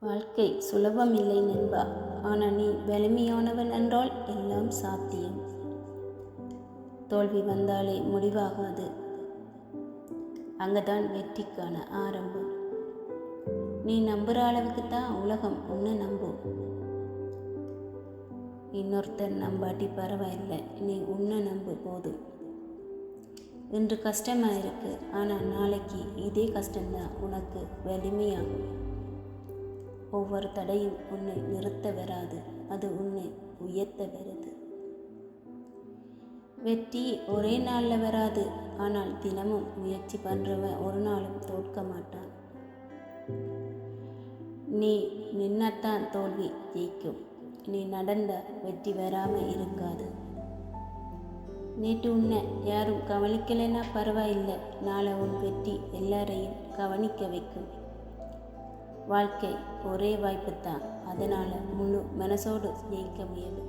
வாழ்க்கை சுலபமில்லை நண்பா. ஆனால் நீ வலிமையானவன் என்றால் எல்லாம் சாத்தியம். தோல்வி வந்தாலே முடிவாகாது, அங்கதான் வெற்றிக்கான ஆரம்பம். நீ நம்புகிற அளவுக்கு தான் உலகம் உன்னை நம்பும். இன்னொருத்தர் நம்பாட்டி பரவாயில்லை, நீ உன்னை நம்பு போதும். இன்று கஷ்டமாக இருக்கு, ஆனால் நாளைக்கு இதே கஷ்டம்தான் உனக்கு வலிமையாகும். ஒவ்வொரு தடையும் உன்னை நிறுத்த வராது, அது உன்னை உயர்த்த வருது. வெற்றி ஒரே நாளில் வராது, ஆனால் தினமும் முயற்சி பண்ணுறவன் ஒரு நாளும் தோற்க மாட்டான். நீ நின்னத்தான் தோல்வி ஜெயிக்கும். நீ நடந்த வெற்றி வராமல் இருக்காது. நேற்று உன்னை யாரும் கவனிக்கலைன்னா பரவாயில்லை, நாளை உன் வெற்றி எல்லாரையும் கவனிக்க வைக்கும். வாழ்க்கை ஒரே வாய்ப்பு தான், அதனால் முழு மனசோடு ஜெயிக்க முயலும்.